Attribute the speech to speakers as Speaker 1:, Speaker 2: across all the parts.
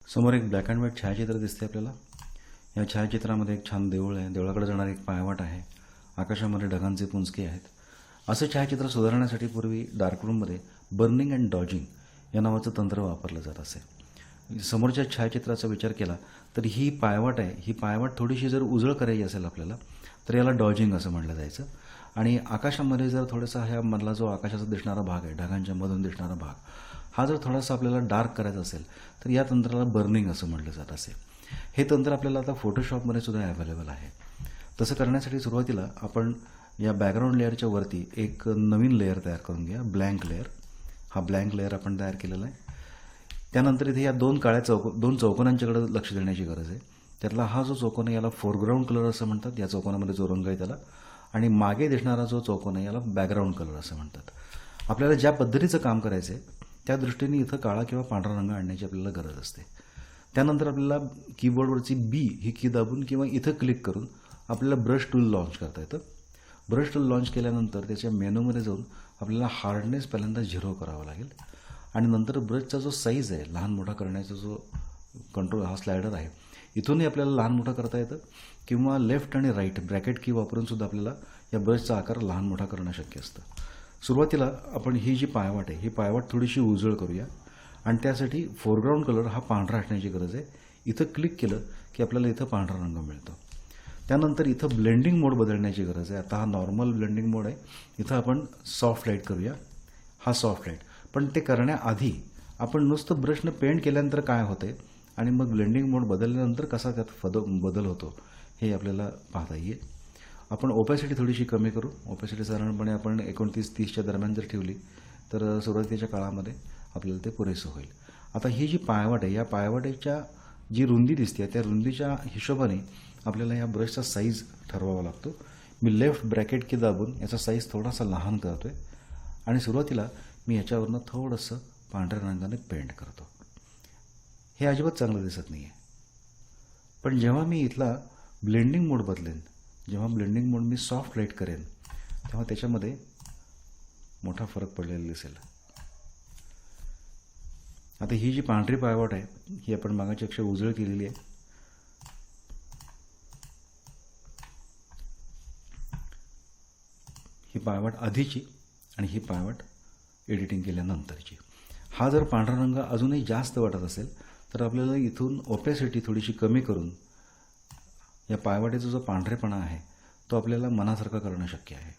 Speaker 1: समोर एक black and white छायाचित्र दिसते आपल्याला। या छायाचित्रामध्ये एक छान देऊळ आहे, देवळाकडे जाणारी एक पायवाट आहे, आकाशामध्ये ढगांचे पुंजके आहेत। असे छायाचित्र सुधारण्यासाठी पूर्वी डार्क रूममध्ये बर्निंग अँड डॉजिंग या नावाचं तंत्र वापरलं जात असे। समोरच्या छायाचित्राचा विचार केला तर ही पायवाट आहे, ही पायवाट थोडीशी जर उजळ करायची असेल आपल्याला तर याला डॉजिंग असं म्हटलं जायचं। आणि आकाशामध्ये जर थोडासा ह्या मधला जो आकाशाचा दिसणारा भाग आहे, ढगांच्या मधून दिसणारा भाग, हा जर थोडासा आपल्याला डार्क करायचा असेल तर या तंत्राला बर्निंग असं म्हटलं जात असे। हे तंत्र आपल्याला आता फोटोशॉपमध्ये सुद्धा अवेलेबल आहे। तसं करण्यासाठी सुरुवातीला आपण या बॅकग्राऊंड लेअरच्या वरती एक नवीन लेअर तयार करून घ्या, ब्लँक लेअर। हा ब्लँक लेअर आपण तयार केलेला आहे। त्यानंतर इथे या दोन चौकोनांच्याकडे लक्ष देण्याची गरज आहे। त्यातला हा जो चौकोन आहे याला फोरग्राऊंड कलर असं म्हणतात, या चौकोनामध्ये जो रंग आहे त्याला, आणि मागे दिसणारा जो चौकोन आहे याला बॅकग्राऊंड कलर असं म्हणतात। आपल्याला ज्या पद्धतीचं काम करायचं आहे त्या दृष्टीने इथं काळा किंवा पांढरा रंग आणण्याची आपल्याला गरज असते। त्यानंतर आपल्याला कीबोर्डवरची बी ही की दाबून किंवा इथं क्लिक करून आपल्याला ब्रश टूल लॉन्च करता येतं। ब्रश टूल लॉन्च केल्यानंतर त्याच्या मेनूमध्ये जाऊन आपल्याला हार्डनेस पहिल्यांदा 0 करावा लागेल आणि नंतर ब्रशचा जो साईज आहे, लहान मोठा करण्याचा जो कंट्रोल हा स्लायडर आहे, इथूनही आपल्याला लहान मोठा करता येतं किंवा लेफ्ट आणि राईट ब्रॅकेट की वापरून सुद्धा आपल्याला या ब्रशचा आकार लहान मोठा करणं शक्य असतं। सुरुवातीला आपण ही जी पायवाट आहे ही पायवाट थोडीशी उजळ करूया आणि त्यासाठी फोरग्राऊंड कलर हा पांढरा असण्याची गरज आहे। इथं क्लिक केलं की आपल्याला इथं पांढरा रंग मिळतो। त्यानंतर इथं ब्लेंडिंग मोड बदलण्याची गरज आहे। आता हा नॉर्मल ब्लेंडिंग मोड आहे, इथं आपण सॉफ्ट लाईट करूया। हा सॉफ्ट लाईट, पण ते करण्याआधी आपण नुसतं ब्रशनं पेंट केल्यानंतर काय होते आणि मग ब्लेंडिंग मोड बदलल्यानंतर कसा त्यात बदल होतो हे आपल्याला पाहता येईल। आपण ओपॅसिटी थोडीशी कमी करू। ओपॅसिटी साधारणपणे आपण 29-30च्या दरम्यान जर ठेवली तर सुरुवातीच्या काळामध्ये आपल्याला ते पुरेसं होईल। आता ही जी पायवाट आहे या पायवाटेच्या जी रुंदी दिसते त्या रुंदीच्या हिशोबाने आपल्याला या ब्रशचा साईज ठरवावा लागतो। मी लेफ्ट ब्रॅकेट की दाबून याचा साईज थोडासा लहान करतोय आणि सुरुवातीला मी याच्यावरनं थोडंसं पांढऱ्या रंगाने पेंट करतो। हे अजिबात चांगलं दिसत नाही आहे, पण जेव्हा मी इथला ब्लेंडिंग मोड बदलेन, जेव्हा ब्लेंडिंग मोड मी सॉफ्ट लाईट करेन तेव्हा त्याच्यामध्ये मोठा फरक पडलेला दिसेल। आता ही जी पांढरी पायवाट आहे ही आपण मागाच्या पेक्षा उजळ केलेली आहे। ही पायवाट आधीची आणि ही पायवाट एडिटिंग केल्यानंतरची। हा जर पांढरा रंग अजूनही जास्त वाटत असेल तर आपल्याला इथून ओपॅसिटी थोडीशी कमी करून या पायवाटेचा जो पांढरेपणा आहे तो आपल्याला मनासारखा करणं शक्य आहे।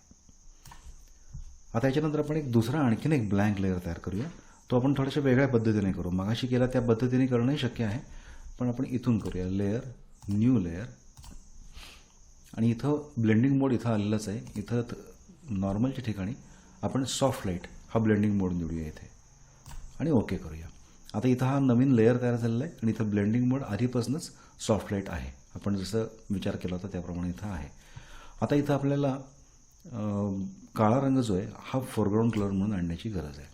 Speaker 1: आता याच्यानंतर आपण आणखीन एक ब्लँक लेअर तयार करूया। तो आपण थोड्याशा वेगळ्या पद्धतीने करू। मगाशी केला त्या पद्धतीने करणंही शक्य आहे, पण आपण इथून करूया। लेअर, न्यू लेअर, आणि इथं ब्लेंडिंग मोड इथं आलेलाच आहे। इथं नॉर्मलच्या ठिकाणी आपण सॉफ्ट लाईट हा ब्लेंडिंग मोड निवडूया इथे आणि ओके करूया। आता इथं हा नवीन लेअर तयार झालेला आहे आणि इथं ब्लेंडिंग मोड आधीपासूनच सॉफ्ट लाईट आहे। आपण जसं विचार केला होता त्याप्रमाणे इथं आहे। आता इथं आपल्याला काळा रंग जो आहे हा फोरग्राऊंड कलर म्हणून आणण्याची गरज आहे।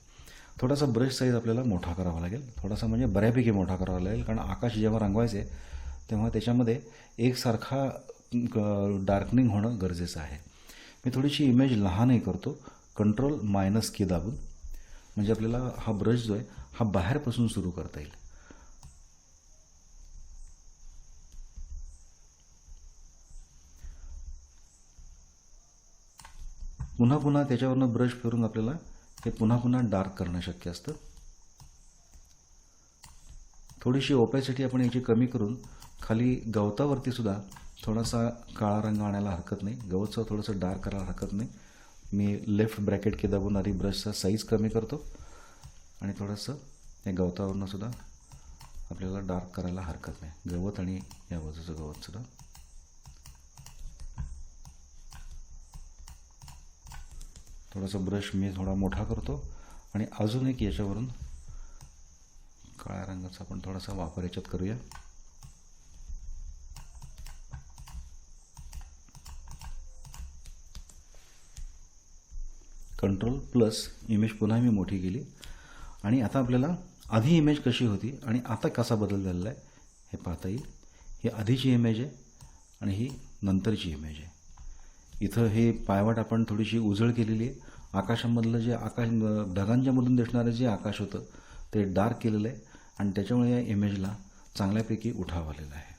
Speaker 1: थोडासा ब्रश साईज आपल्याला मोठा करावा लागेल, थोडासा म्हणजे बऱ्यापैकी मोठा करावा लागेल, कारण आकाश जेव्हा रंगवायचे तेव्हा त्याच्यामध्ये एकसारखा डार्कनिंग होणं गरजेचं आहे। मी थोडीशी इमेज लहानही करतो, कंट्रोल- की दाबून, म्हणजे आपल्याला हा ब्रश जो आहे हा बाहेरपासून सुरू करता येईल। पुन्हा पुन्हा त्याच्यावरनं ब्रश फिरून आपल्याला हे पुन्हा डार्क करणं शक्य असतं। थोडीशी ओपॅसिटी आपण याची कमी करून खाली गवतावरती सुद्धा थोडासा काळा रंग आणायला हरकत नाही, गवतचं थोडंसं डार्क करायला हरकत नाही। मी लेफ्ट ब्रॅकेट की दाबून आधी ब्रशचा साईज कमी करतो आणि थोडंसं या गवतावरनं सुद्धा आपल्याला डार्क करायला हरकत नाही, गवत आणि या बाजूचं गवत सुद्धा। थोडासा ब्रश मी थोडा मोठा करतो आणि अजून एक याच्यावरून काळ्या रंगाचा आपण थोडासा वापर याच्यात करूया। कंट्रोल+ इमेज पुन्हा मी मोठी केली आणि आता आपल्याला आधी इमेज कशी होती आणि आता कसा बदल झालेला आहे हे पाहता येईल। ही आधीची इमेज आहे आणि ही नंतरची इमेज आहे। इथं हे पायवाट आपण थोडीशी उजळ केलेली आहे। आकाशामधलं जे ढगांच्या मधून दिसणारं जे आकाश होतं ते डार्क केलेलं आहे आणि त्याच्यामुळे या इमेजला चांगल्यापैकी उठाव आलेला आहे.